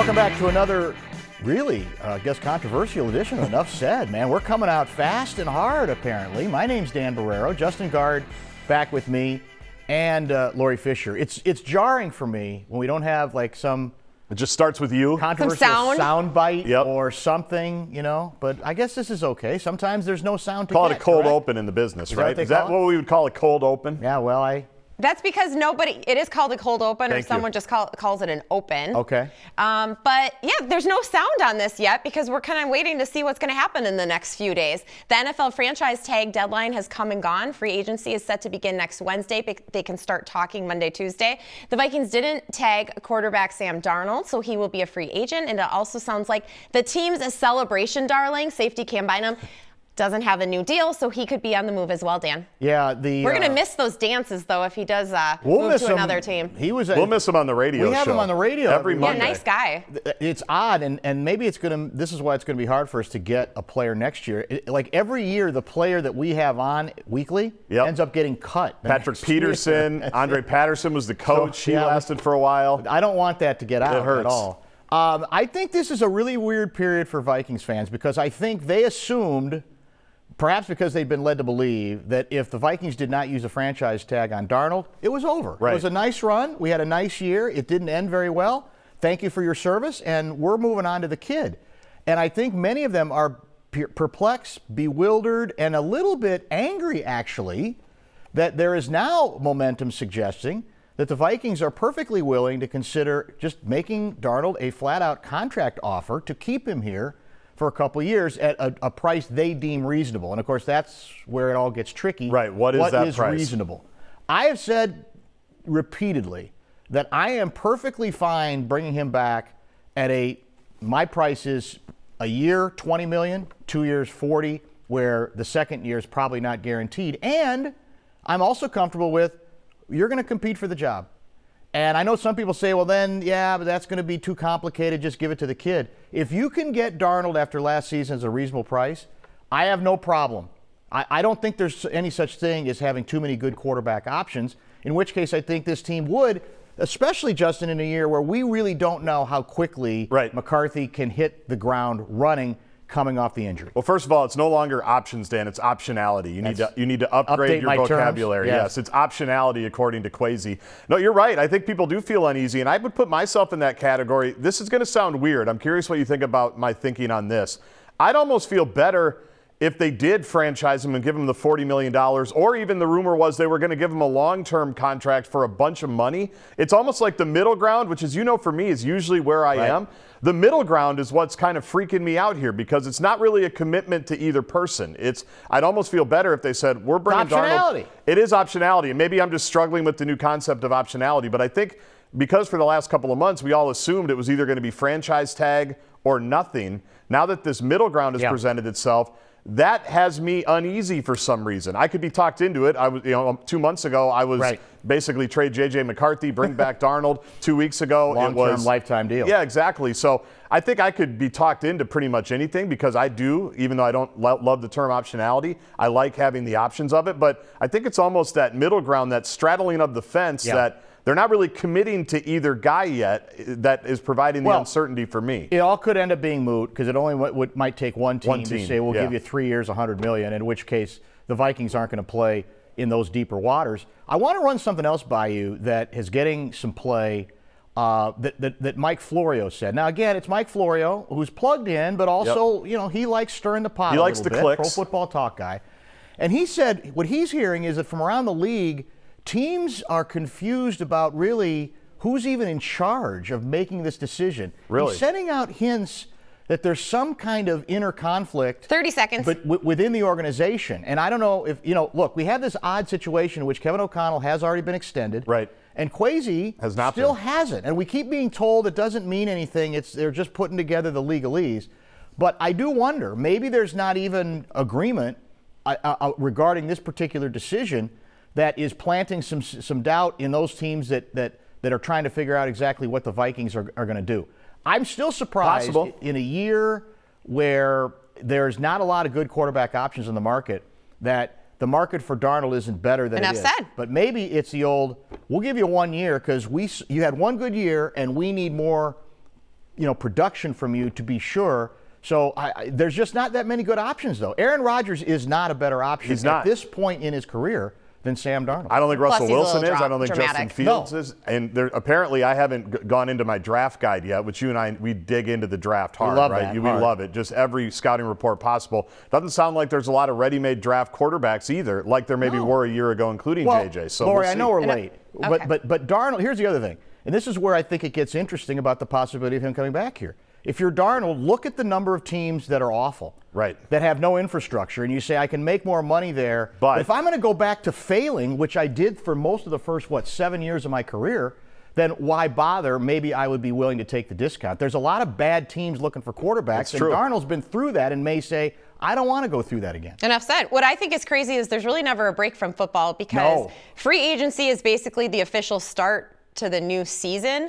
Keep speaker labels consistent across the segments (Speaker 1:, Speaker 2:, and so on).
Speaker 1: Welcome back to another really, I guess, controversial edition of Enough Said, man. We're coming out fast and hard, apparently. My name's Dan Barreiro. Justin Gaard back with me, and Lori Fisher. It's jarring for me when we don't have, like, some...
Speaker 2: It just starts with you.
Speaker 1: Controversial sound bite or something, you know. But I guess this is okay. Sometimes there's no sound to
Speaker 2: call
Speaker 1: get,
Speaker 2: it a cold
Speaker 1: correct?
Speaker 2: Open in the business, right?
Speaker 1: Is that
Speaker 2: what we would call a cold open?
Speaker 1: Yeah, well,
Speaker 3: That's because it is called a cold open, or someone just calls it an open.
Speaker 1: Okay.
Speaker 3: But yeah, there's no sound on this yet because we're kind of waiting to see what's going to happen in the next few days. The NFL franchise tag deadline has come and gone. Free agency is set to begin next Wednesday. They can start talking Monday, Tuesday. The Vikings didn't tag quarterback Sam Darnold, so he will be a free agent. And it also sounds like the team's a celebration darling, safety Cam Bynum, doesn't have a new deal, so he could be on the move as well, Dan.
Speaker 1: Yeah,
Speaker 3: we're going to miss those dances, though, if he does move to another team.
Speaker 2: We'll miss him on the radio show.
Speaker 1: We have him on the radio
Speaker 2: every Monday.
Speaker 3: Yeah, nice guy.
Speaker 1: It's odd, and maybe this is why it's going to be hard for us to get a player next year. Like every year, the player that we have on weekly ends up getting cut.
Speaker 2: Patrick Peterson, Andre Patterson was the coach. He lasted for a while.
Speaker 1: I don't want that to get out
Speaker 2: at
Speaker 1: all. I think this is a really weird period for Vikings fans because I think they assumed, perhaps because they've been led to believe, that if the Vikings did not use a franchise tag on Darnold, it was over.
Speaker 2: Right.
Speaker 1: It was a nice run. We had a nice year. It didn't end very well. Thank you for your service, and we're moving on to the kid. And I think many of them are perplexed, bewildered, and a little bit angry, actually, that there is now momentum suggesting that the Vikings are perfectly willing to consider just making Darnold a flat-out contract offer to keep him here for a couple of years at a price they deem reasonable. And, of course, that's where it all gets tricky.
Speaker 2: Right. What is that price?
Speaker 1: Reasonable? I have said repeatedly that I am perfectly fine bringing him back at my price is a year, $20 million, 2 years, $40 million, where the second year is probably not guaranteed. And I'm also comfortable with you're going to compete for the job. And I know some people say, well, then, yeah, but that's going to be too complicated. Just give it to the kid. If you can get Darnold after last season at a reasonable price, I have no problem. I don't think there's any such thing as having too many good quarterback options, in which case I think this team would, especially, Justin, in a year where we really don't know how quickly McCarthy can hit the ground running coming off the injury.
Speaker 2: Well, first of all, it's no longer options, Dan. It's optionality. You need to upgrade your vocabulary. Yes, it's optionality according to Kwesi. No, you're right. I think people do feel uneasy, and I would put myself in that category. This is going to sound weird. I'm curious what you think about my thinking on this. I'd almost feel better if they did franchise him and give him the $40 million, or even the rumor was they were going to give him a long-term contract for a bunch of money. It's almost like the middle ground, which, as you know, for me is usually where I am. The middle ground is what's kind of freaking me out here because it's not really a commitment to either person. I'd almost feel better if they said, we're bringing Darnold. It is optionality, and maybe I'm just struggling with the new concept of optionality, but I think because for the last couple of months we all assumed it was either going to be franchise tag or nothing, now that this middle ground has presented itself, that has me uneasy for some reason. I could be talked into it. 2 months ago, I was basically trade J.J. McCarthy, bring back Darnold. 2 weeks ago, it was
Speaker 1: lifetime deal.
Speaker 2: Yeah, exactly. So I think I could be talked into pretty much anything because I do, even though I don't love the term optionality, I like having the options of it. But I think it's almost that middle ground, that straddling of the fence that they're not really committing to either guy yet that is providing the uncertainty for me.
Speaker 1: It all could end up being moot because it only might take one team to say, we'll give you 3 years, $100 million, in which case the Vikings aren't going to play in those deeper waters. I want to run something else by you that is getting some play that Mike Florio said. Now, again, it's Mike Florio, who's plugged in, but also, he likes stirring the pot a little bit.
Speaker 2: He likes the clicks.
Speaker 1: Pro Football Talk guy. And he said what he's hearing is that from around the league, teams are confused about really who's even in charge of making this decision.
Speaker 2: Really?
Speaker 1: He's sending out hints that there's some kind of inner conflict.
Speaker 3: 30 seconds.
Speaker 1: But within the organization. And I don't know if, look, we have this odd situation in which Kevin O'Connell has already been extended.
Speaker 2: Right.
Speaker 1: And Kwesi still hasn't. And we keep being told it doesn't mean anything. They're just putting together the legalese. But I do wonder, maybe there's not even agreement regarding this particular decision that is planting some doubt in those teams that are trying to figure out exactly what the Vikings are going to do. I'm still surprised in a year where there's not a lot of good quarterback options in the market that the market for Darnold isn't better than it is.
Speaker 3: Enough said.
Speaker 1: But maybe it's the old, we'll give you 1 year because you had one good year and we need more production from you to be sure. So there's just not that many good options, though. Aaron Rodgers is not a better option at this point in his career than Sam Darnold.
Speaker 2: I don't think Russell Wilson is. I don't think Justin Fields is. And apparently I haven't gone into my draft guide yet, which you and I, we dig into the draft hard, right? We love it. Just every scouting report possible. Doesn't sound like there's a lot of ready-made draft quarterbacks either, like there maybe were a year ago, including JJ. So
Speaker 1: Lori, I know we're late. But Darnold, here's the other thing. And this is where I think it gets interesting about the possibility of him coming back here. If you're Darnold, look at the number of teams that are awful, that have no infrastructure, and you say, I can make more money there. But if I'm going to go back to failing, which I did for most of the first, 7 years of my career, then why bother? Maybe I would be willing to take the discount. There's a lot of bad teams looking for quarterbacks, and Darnold's been through that and may say, I don't want to go through that again.
Speaker 3: Enough said. What I think is crazy is there's really never a break from football because free agency is basically the official start to the new season.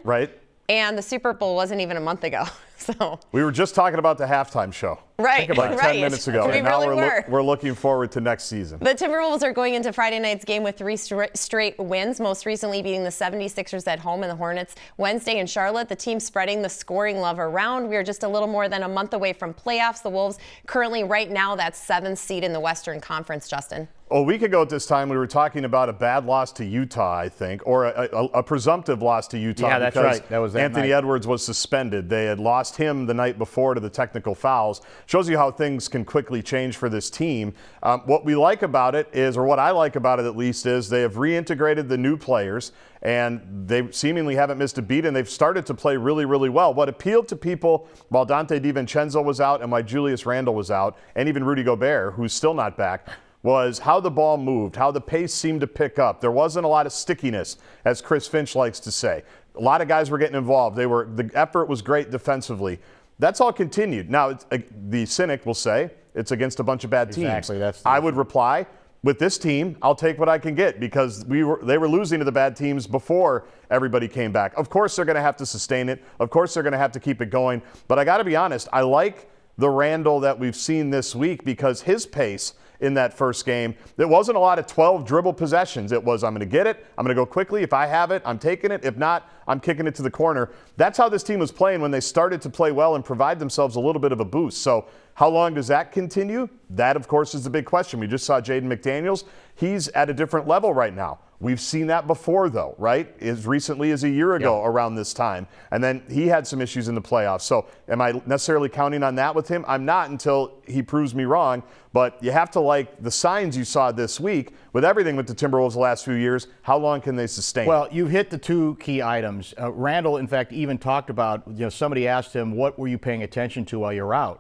Speaker 3: And the Super Bowl wasn't even a month ago. So
Speaker 2: we were just talking about the halftime show.
Speaker 3: Like
Speaker 2: 10 minutes ago. And now we're looking forward to next season.
Speaker 3: The Timberwolves are going into Friday night's game with 3 straight wins, most recently beating the 76ers at home and the Hornets Wednesday in Charlotte. The team spreading the scoring love around. We are just a little more than a month away from playoffs. The Wolves currently right now that 7th seed in the Western Conference, Justin.
Speaker 2: A week ago at this time, we were talking about a bad loss to Utah, I think, or a presumptive loss to Utah.
Speaker 1: Yeah, that's right. That was that
Speaker 2: Anthony
Speaker 1: night.
Speaker 2: Edwards was suspended. They had lost him the night before to the technical fouls. Shows you how things can quickly change for this team. What we like about it is, or what I like about it at least, is they have reintegrated the new players, and they seemingly haven't missed a beat, and they've started to play really, really well. What appealed to people while Dante DiVincenzo was out and while Julius Randle was out, and even Rudy Gobert, who's still not back, was how the ball moved, how the pace seemed to pick up. There wasn't a lot of stickiness, as Chris Finch likes to say. A lot of guys were getting involved. The effort was great defensively. That's all continued. Now, the cynic will say it's against a bunch of bad teams. I would reply, with this team, I'll take what I can get because they were losing to the bad teams before everybody came back. Of course, they're going to have to sustain it. Of course, they're going to have to keep it going. But I got to be honest, I like the Randle that we've seen this week because his pace in that first game, there wasn't a lot of 12 dribble possessions. It was, I'm going to get it, I'm going to go quickly. If I have it, I'm taking it. If not, I'm kicking it to the corner. That's how this team was playing when they started to play well and provide themselves a little bit of a boost. So how long does that continue? That, of course, is the big question. We just saw Jaden McDaniels. He's at a different level right now. We've seen that before, though, right? As recently as a year ago around this time. And then he had some issues in the playoffs. So am I necessarily counting on that with him? I'm not until he proves me wrong. But you have to like the signs you saw this week with everything with the Timberwolves the last few years. How long can they sustain?
Speaker 1: Well, you've hit the two key items. Randall, in fact, even talked about, somebody asked him, what were you paying attention to while you were out?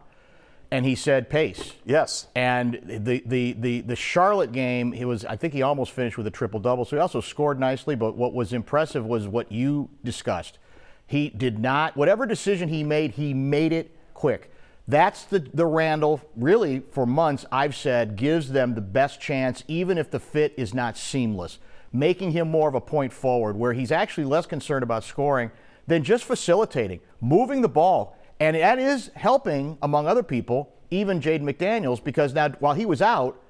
Speaker 1: And he said pace.
Speaker 2: Yes.
Speaker 1: And the Charlotte game, I think he almost finished with a triple-double, so he also scored nicely, but what was impressive was what you discussed. He did not, whatever decision he made it quick. That's the Randall, really, for months, I've said, gives them the best chance, even if the fit is not seamless, making him more of a point forward, where he's actually less concerned about scoring than just facilitating, moving the ball. And that is helping, among other people, even Jaden McDaniels, because now while he was out,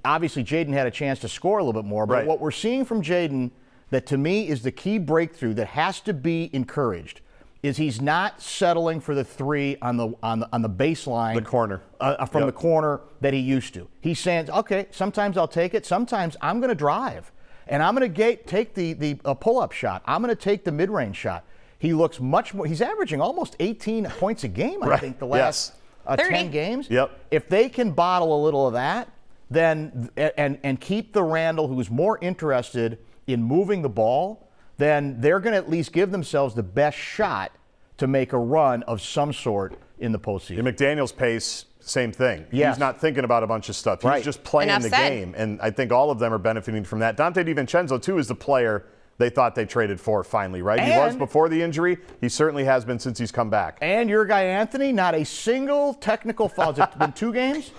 Speaker 1: obviously Jaden had a chance to score a little bit more. But what we're seeing from Jaden, that to me is the key breakthrough that has to be encouraged, is he's not settling for the three on the baseline,
Speaker 2: the corner,
Speaker 1: from the corner that he used to. He's saying, okay, sometimes I'll take it, sometimes I'm going to drive, and I'm going to take the pull-up shot. I'm going to take the mid-range shot. He looks much more. He's averaging almost 18 points a game, I think, the last 10 games. If they can bottle a little of that, then and keep the Randall, who's more interested in moving the ball, then they're going to at least give themselves the best shot to make a run of some sort in the postseason.
Speaker 2: McDaniel's pace, same thing. He's not thinking about a bunch of stuff. He's just playing the game, and I think all of them are benefiting from that. Dante DiVincenzo, too, is the player they thought they traded for finally, right? He was before the injury. He certainly has been since he's come back.
Speaker 1: And your guy, Anthony, not a single technical foul. Has it been 2 games?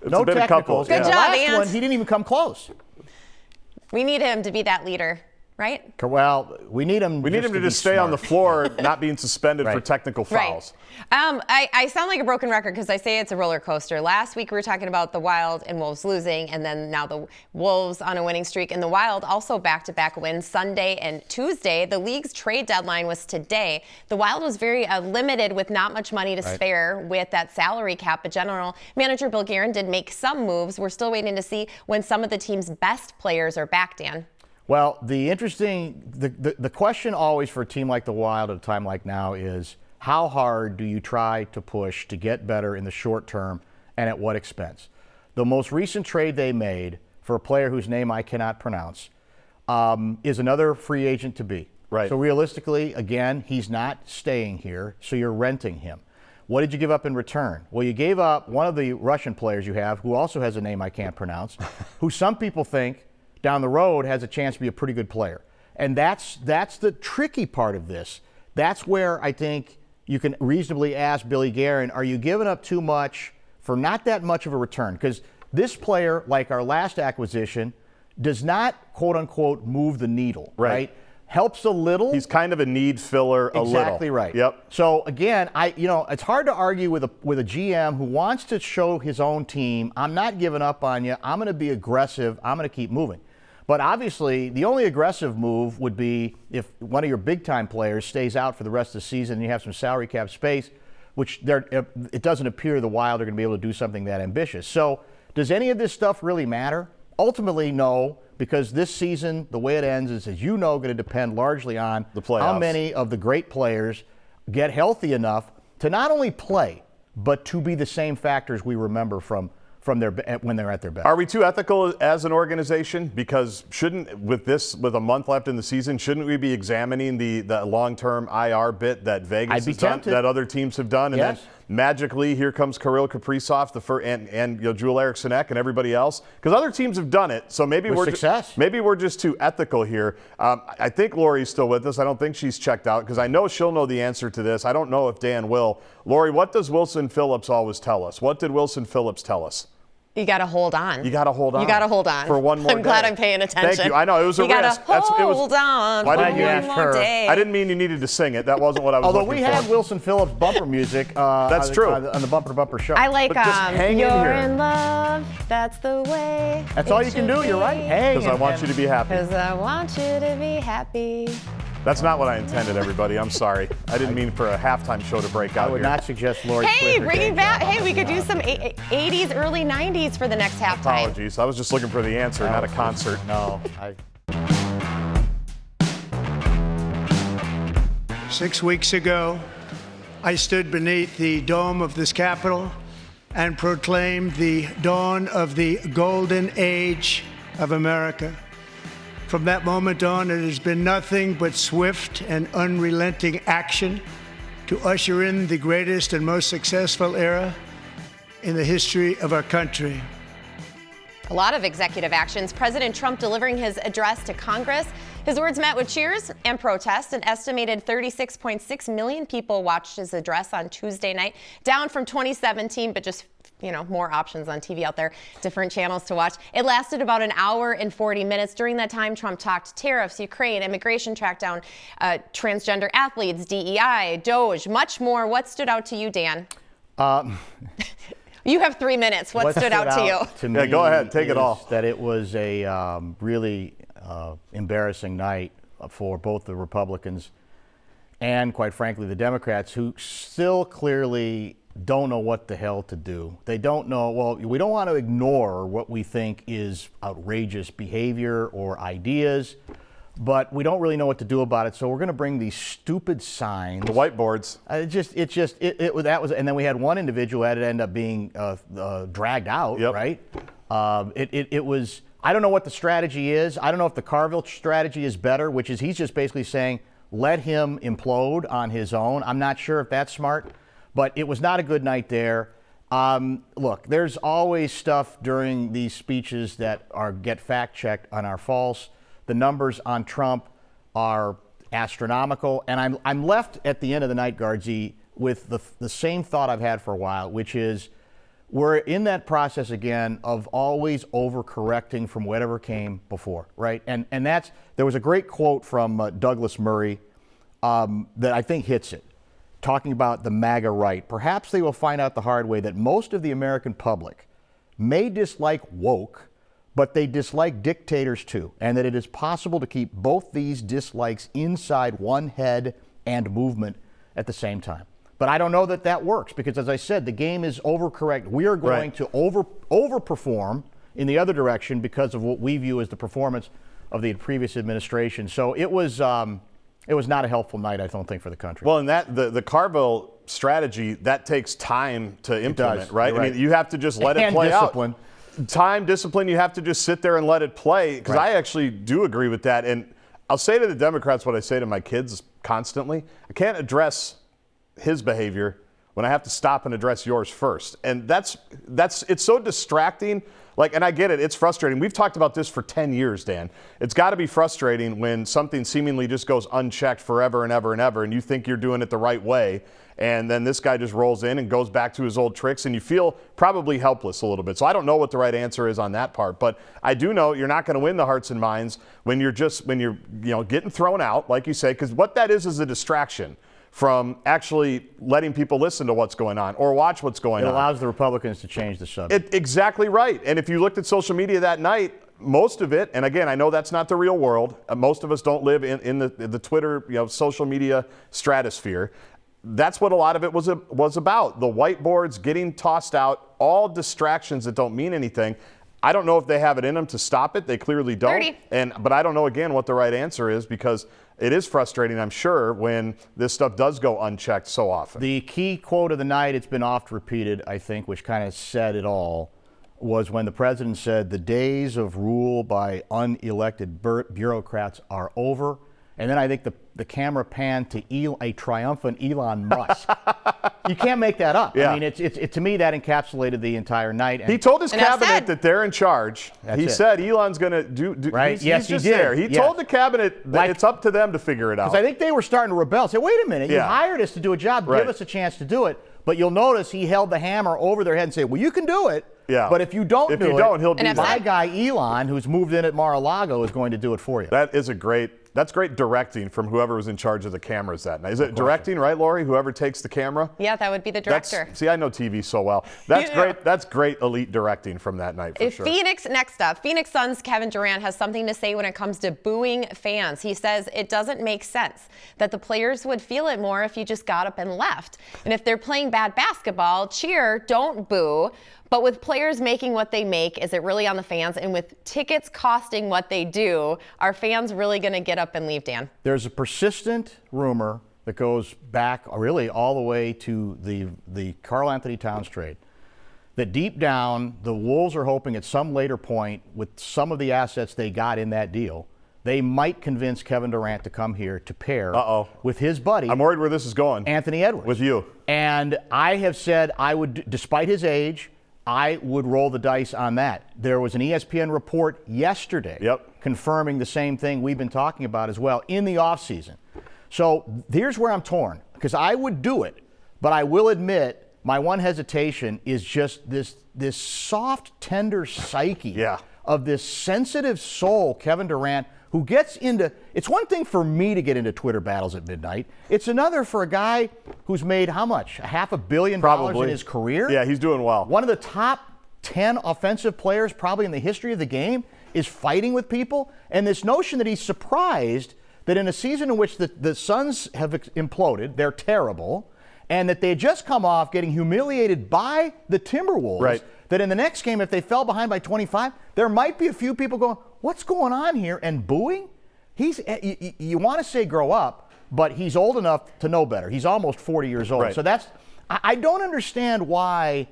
Speaker 2: No technicals.
Speaker 3: Good job,
Speaker 1: last
Speaker 3: Ant.
Speaker 1: one, he didn't even come close.
Speaker 3: We need him to be that leader. right?
Speaker 1: Well, we need him.
Speaker 2: We need him to just stay on the floor, not being suspended for technical fouls.
Speaker 3: Right. I sound like a broken record because I say it's a roller coaster. Last week we were talking about the Wild and Wolves losing, and then now the Wolves on a winning streak, and the Wild also back-to-back wins Sunday and Tuesday. The league's trade deadline was today. The Wild was very limited with not much money to spare with that salary cap, but general manager Bill Guerin did make some moves. We're still waiting to see when some of the team's best players are back, Dan.
Speaker 1: Well, the question always for a team like the Wild at a time like now is how hard do you try to push to get better in the short term and at what expense? The most recent trade they made for a player whose name I cannot pronounce is another free agent to be.
Speaker 2: Right.
Speaker 1: So realistically, again, he's not staying here, so you're renting him. What did you give up in return? Well, you gave up one of the Russian players you have who also has a name I can't pronounce, who some people think down the road has a chance to be a pretty good player. And that's the tricky part of this. That's where I think you can reasonably ask Billy Guerin, are you giving up too much for not that much of a return? Because this player, like our last acquisition, does not, quote unquote, move the needle, right? Helps a little.
Speaker 2: He's kind of a need filler a little.
Speaker 1: Exactly right.
Speaker 2: Yep.
Speaker 1: So again, it's hard to argue with a GM who wants to show his own team, I'm not giving up on you. I'm going to be aggressive. I'm going to keep moving. But obviously, the only aggressive move would be if one of your big-time players stays out for the rest of the season and you have some salary cap space, which it doesn't appear the Wild are going to be able to do something that ambitious. So does any of this stuff really matter? Ultimately, no, because this season, the way it ends is, as you know, going to depend largely on
Speaker 2: the playoffs.
Speaker 1: How many of the great players get healthy enough to not only play, but to be the same factors we remember from when they're at their best.
Speaker 2: Are we too ethical as an organization? Because with a month left in the season, shouldn't we be examining the long-term IR bit that Vegas has done, that other teams have done, and then magically here comes Kirill Kaprizov, and Joel Eriksson Ek and everybody else? Because other teams have done it, so maybe we're just too ethical here. I think Lori's still with us. I don't think she's checked out because I know she'll know the answer to this. I don't know if Dan will. Lori, what does Wilson Phillips always tell us? What did Wilson Phillips tell us?
Speaker 3: You got to hold on.
Speaker 2: You got to hold on.
Speaker 3: You got to hold on.
Speaker 2: For one more day.
Speaker 3: I'm glad I'm paying attention.
Speaker 2: Thank you. I know, it was a risk.
Speaker 3: You got to hold on for one more day.
Speaker 2: I didn't mean you needed to sing it. That wasn't what I was looking for.
Speaker 1: Although we had Wilson Phillips bumper music
Speaker 2: That's true.
Speaker 1: On the Bumper to Bumper show.
Speaker 3: I like
Speaker 1: You're
Speaker 3: in love, that's the way.
Speaker 1: That's all you can do. You're right.
Speaker 2: Because I want you to be happy.
Speaker 3: Because I want you to be happy.
Speaker 2: That's not what I intended, everybody. I'm sorry. I didn't mean for a halftime show to break out
Speaker 1: I would not suggest Lori.
Speaker 3: Hey, bringing back. Hey, we could do some 80s, early 90s for the next halftime.
Speaker 2: Apologies. I was just looking for the answer, not a concert.
Speaker 1: No.
Speaker 4: 6 weeks ago, I stood beneath the dome of this Capitol and proclaimed the dawn of the golden age of America. From that moment on, it has been nothing but swift and unrelenting action to usher in the greatest and most successful era in the history of our country.
Speaker 3: A lot of executive actions. President Trump delivering his address to Congress. His words met with cheers and protest. An estimated 36.6 million people watched his address on Tuesday night, down from 2017, but just more options on TV out there, different channels to watch. It lasted about an hour and 40 minutes. During that time, Trump talked tariffs, Ukraine, immigration crackdown, transgender athletes, DEI, DOJ, much more. What stood out to you, Dan? You have 3 minutes. What stood out to you?
Speaker 1: To me,
Speaker 2: go ahead. Take it all.
Speaker 1: That it was a really embarrassing night for both the Republicans and, quite frankly, the Democrats, who still clearly don't know what the hell to do. They don't know. Well, we don't want to ignore what we think is outrageous behavior or ideas, but we don't really know what to do about it. So we're going to bring these stupid signs,
Speaker 2: the whiteboards.
Speaker 1: And then we had one individual that ended up being dragged out.
Speaker 2: Yep.
Speaker 1: Right? It was. I don't know what the strategy is. I don't know if the Carville strategy is better, which is he's just basically saying let him implode on his own. I'm not sure if that's smart. But it was not a good night there. Look, there's always stuff during these speeches that get fact-checked and are false. The numbers on Trump are astronomical. And I'm left at the end of the night, Guardsy, with the same thought I've had for a while, which is we're in that process again of always overcorrecting from whatever came before, right? And there was a great quote from Douglas Murray that I think hits it, talking about the MAGA right. Perhaps they will find out the hard way that most of the American public may dislike woke, but they dislike dictators too, and that it is possible to keep both these dislikes inside one head and movement at the same time. But I don't know that that works because, as I said, the game is overcorrect. We are going to overperform in the other direction because of what we view as the performance of the previous administration. So it was not a helpful night, I don't think, for the country.
Speaker 2: Well, and the Carville strategy, that takes time to implement, right? I mean, you have to just let it play
Speaker 1: discipline.
Speaker 2: Out. Time, discipline, you have to just sit there and let it play, because I actually do agree with that. And I'll say to the Democrats what I say to my kids constantly. I can't address his behavior when I have to stop and address yours first. And it's so distracting. And I get it, it's frustrating. We've talked about this for 10 years, Dan. It's got to be frustrating when something seemingly just goes unchecked forever and ever and ever, and you think you're doing it the right way, and then this guy just rolls in and goes back to his old tricks, and you feel probably helpless a little bit. So I don't know what the right answer is on that part, but I do know you're not going to win the hearts and minds when you're getting thrown out, like you say, because what that is a distraction from actually letting people listen to what's going on or watch what's going on.
Speaker 1: It allows the Republicans to change the subject.
Speaker 2: Exactly right. And if you looked at social media that night, most of it, and again, I know that's not the real world. Most of us don't live in the Twitter, social media stratosphere. That's what a lot of it was about. The whiteboards getting tossed out, all distractions that don't mean anything. I don't know if they have it in them to stop it. They clearly don't. But I don't know, again, what the right answer is, because it is frustrating, I'm sure, when this stuff does go unchecked so often.
Speaker 1: The key quote of the night, it's been oft repeated, I think, which kind of said it all, was when the president said, "The days of rule by unelected bureaucrats are over." And then I think the camera panned to a triumphant Elon Musk. You can't make that up.
Speaker 2: Yeah.
Speaker 1: I mean, to me, that encapsulated the entire night.
Speaker 2: He told his cabinet that they're in charge. He said Elon's going to do
Speaker 1: right.
Speaker 2: He's just there. He told the cabinet that it's up to them to figure it out.
Speaker 1: Because I think they were starting to rebel. Say, wait a minute, you hired us to do a job. Give us a chance to do it. But you'll notice he held the hammer over their head and said, well, you can do it.
Speaker 2: Yeah.
Speaker 1: But if you don't do it,
Speaker 2: he'll do
Speaker 1: my guy Elon, who's moved in at Mar-a-Lago, is going to do it for you.
Speaker 2: That's great directing from whoever was in charge of the cameras that night. Is it directing, right, Lori? Whoever takes the camera?
Speaker 3: Yeah, that would be the director.
Speaker 2: See, I know TV so well. That's great. That's great elite directing from that night, for sure.
Speaker 3: Next up, Phoenix Suns' Kevin Durant has something to say when it comes to booing fans. He says it doesn't make sense, that the players would feel it more if you just got up and left. And if they're playing bad basketball, cheer, don't boo. But with players making what they make, is it really on the fans? And with tickets costing what they do, are fans really going to get up and leave, Dan?
Speaker 1: There's a persistent rumor that goes back really all the way to the Karl Anthony Towns trade, that deep down the Wolves are hoping at some later point, with some of the assets they got in that deal, they might convince Kevin Durant to come here to pair with his buddy.
Speaker 2: I'm worried where this is going.
Speaker 1: Anthony Edwards.
Speaker 2: With you.
Speaker 1: And I have said I would, despite his age, I would roll the dice on that. There was an ESPN report yesterday confirming the same thing we've been talking about as well in the offseason. So here's where I'm torn, because I would do it, but I will admit my one hesitation is just this soft, tender psyche of this sensitive soul, Kevin Durant, who gets into, it's one thing for me to get into Twitter battles at midnight. It's another for a guy who's made how much? $500 million in his career?
Speaker 2: Yeah, he's doing well.
Speaker 1: One of the top 10 offensive players probably in the history of the game is fighting with people. And this notion that he's surprised that in a season in which the Suns have imploded, they're terrible, and that they had just come off getting humiliated by the Timberwolves, that in the next game, if they fell behind by 25, there might be a few people going, what's going on here? And booing? You want to say grow up, but he's old enough to know better. He's almost 40 years old. So I don't understand why,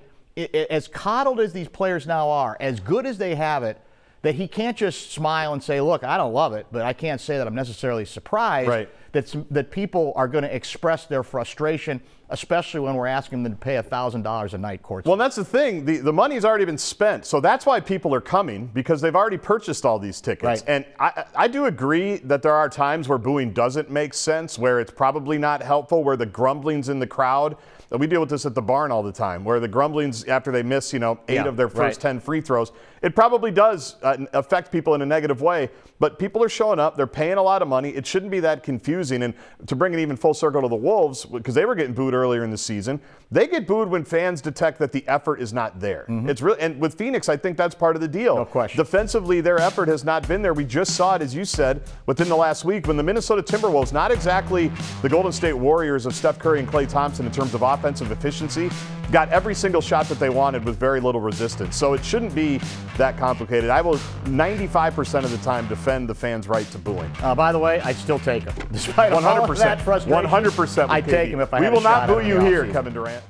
Speaker 1: as coddled as these players now are, as good as they have it, that he can't just smile and say, look, I don't love it, but I can't say that I'm necessarily surprised that people are going to express their frustration, especially when we're asking them to pay $1,000 a night courtside.
Speaker 2: Well, and that's the thing. The money's already been spent. So that's why people are coming, because they've already purchased all these tickets. And I do agree that there are times where booing doesn't make sense, where it's probably not helpful, where the grumbling's in the crowd. We deal with this at the barn all the time, where the grumblings after they miss, 8 of their first 10 free throws, it probably does affect people in a negative way. But people are showing up. They're paying a lot of money. It shouldn't be that confusing. And to bring it even full circle to the Wolves, because they were getting booed earlier in the season, they get booed when fans detect that the effort is not there. It's really, and with Phoenix, I think that's part of the deal.
Speaker 1: No question.
Speaker 2: Defensively, their effort has not been there. We just saw it, as you said, within the last week when the Minnesota Timberwolves, not exactly the Golden State Warriors of Steph Curry and Klay Thompson in terms of offensive efficiency, got every single shot that they wanted with very little resistance. So it shouldn't be that complicated. I will 95% of the time defend the fans' right to booing.
Speaker 1: By the way, I'd still take him. Despite all of that frustration,
Speaker 2: 100%.
Speaker 1: I'd take him if I had a shot.
Speaker 2: We will not boo you here, Kevin Durant.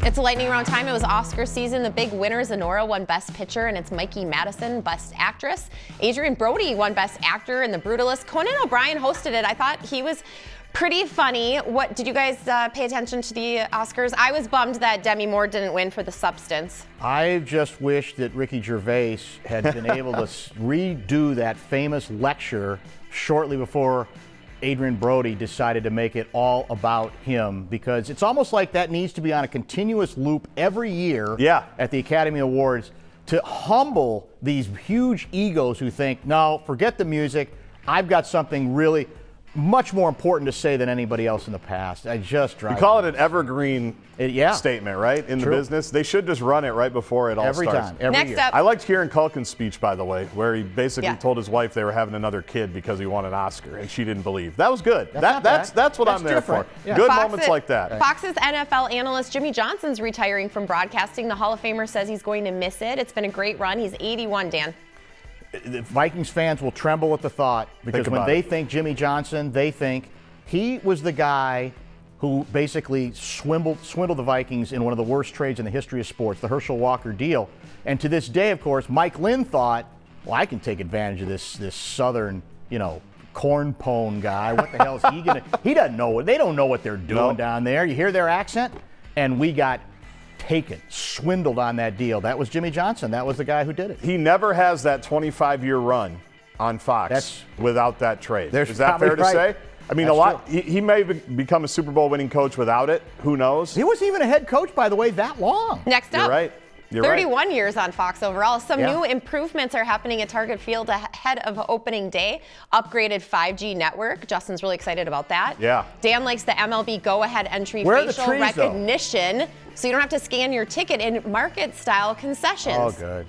Speaker 3: It's lightning round time. It was Oscar season. The big winners, Honora won Best Picture, and it's Mikey Madison, Best Actress. Adrian Brody won Best Actor in The Brutalist. Conan O'Brien hosted it. I thought he was pretty funny. What did you guys pay attention to the Oscars? I was bummed that Demi Moore didn't win for The Substance.
Speaker 1: I just wish that Ricky Gervais had been able to redo that famous lecture shortly before Adrian Brody decided to make it all about him, because it's almost like that needs to be on a continuous loop every year at the Academy Awards to humble these huge egos who think, no, forget the music. I've got something really much more important to say than anybody else in the past. I just drive.
Speaker 2: You call it an evergreen statement, right? In the business, they should just run it right before it all starts.
Speaker 1: Every time, every year.
Speaker 3: Up,
Speaker 2: I liked Kieran Culkin's speech, by the way, where he basically told his wife they were having another kid because he won an Oscar, and she didn't believe. That was good. That's what I'm there for.
Speaker 1: Yeah.
Speaker 2: Good moments like that.
Speaker 3: Fox's NFL analyst Jimmy Johnson's retiring from broadcasting. The Hall of Famer says he's going to miss it. It's been a great run. He's 81, Dan.
Speaker 1: The Vikings fans will tremble at the thought, because when they think Jimmy Johnson, they think he was the guy who basically swindled the Vikings in one of the worst trades in the history of sports, the Herschel Walker deal. And to this day, of course, Mike Lynn thought, well, I can take advantage of this southern, corn pone guy. What the hell is he going to? He doesn't know. They don't know what they're doing down there. You hear their accent? And we got taken, swindled on that deal. That was Jimmy Johnson. That was the guy who did it.
Speaker 2: He never has that 25-year run on Fox without that trade. Is that fair to say? I mean, he may become a Super Bowl winning coach without it. Who knows?
Speaker 1: He wasn't even a head coach, by the way, that long.
Speaker 3: Next up.
Speaker 2: You're right.
Speaker 3: 31 years on Fox overall. Some new improvements are happening at Target Field ahead of opening day. Upgraded 5G network. Justin's really excited about that.
Speaker 2: Yeah.
Speaker 3: Dan likes the MLB go-ahead entry facial recognition, so you don't have to scan your ticket in market-style concessions.
Speaker 1: Oh, good.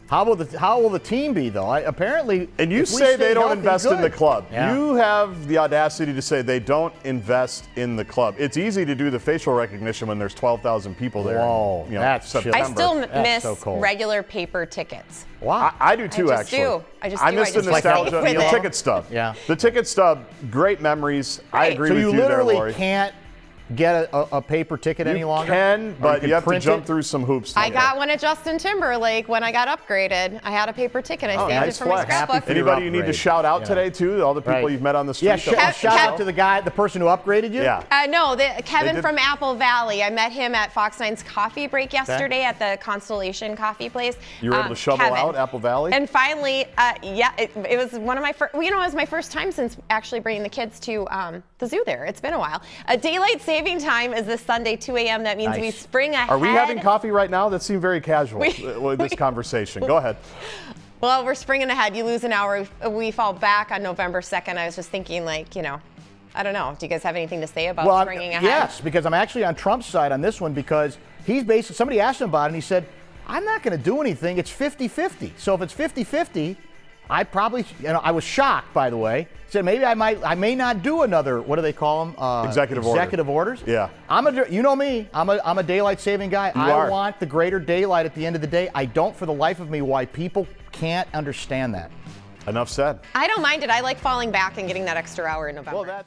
Speaker 1: How will the team be, though? Apparently,
Speaker 2: and you say they don't invest in the club.
Speaker 1: Yeah.
Speaker 2: You have the audacity to say they don't invest in the club. It's easy to do the facial recognition when there's 12,000 people there.
Speaker 1: Whoa, that's
Speaker 2: September.
Speaker 3: I still miss
Speaker 1: so
Speaker 3: regular paper tickets.
Speaker 1: Wow.
Speaker 2: I do too, actually.
Speaker 3: I
Speaker 2: miss the nostalgia of the ticket stub.
Speaker 1: Yeah.
Speaker 2: The ticket stub, great memories.
Speaker 3: Right.
Speaker 2: I agree with you there,
Speaker 1: So you
Speaker 2: Lori.
Speaker 1: literally can't get a paper ticket any longer?
Speaker 2: You can, but you have to jump
Speaker 1: it?
Speaker 2: through some hoops.
Speaker 3: I got one at Justin Timberlake when I got upgraded. I had a paper ticket. I saved
Speaker 2: nice
Speaker 3: it for my
Speaker 2: flex.
Speaker 3: scrapbook.
Speaker 2: Anybody you need to shout out today, too? All the people you've met on the street?
Speaker 1: Yeah, shout out to the person who upgraded you?
Speaker 2: Yeah.
Speaker 3: No, Kevin from Apple Valley. I met him at Fox 9's coffee break yesterday at the Constellation Coffee Place.
Speaker 2: You were able to shovel out Apple Valley?
Speaker 3: And finally, it was one of my first, it was my first time since actually bringing the kids to the zoo there. It's been a while. Daylight saving time is this Sunday, 2 a.m. That means we spring ahead.
Speaker 2: Are we having coffee right now? That seemed very casual with this conversation. Go ahead.
Speaker 3: Well, we're springing ahead. You lose an hour. We fall back on November 2nd. I was just thinking, I don't know. Do you guys have anything to say about springing ahead?
Speaker 1: Yes, because I'm actually on Trump's side on this one, because he's basically, somebody asked him about it, and he said, I'm not going to do anything. It's 50-50. So if it's 50-50, I probably, I was shocked, by the way. Said maybe I may not do another, what do they call them? Executive orders.
Speaker 2: Yeah.
Speaker 1: You know me, I'm a daylight saving guy. I want the greater daylight at the end of the day. I don't for the life of me why people can't understand that.
Speaker 2: Enough said.
Speaker 3: I don't mind it. I like falling back and getting that extra hour in November.
Speaker 2: Well,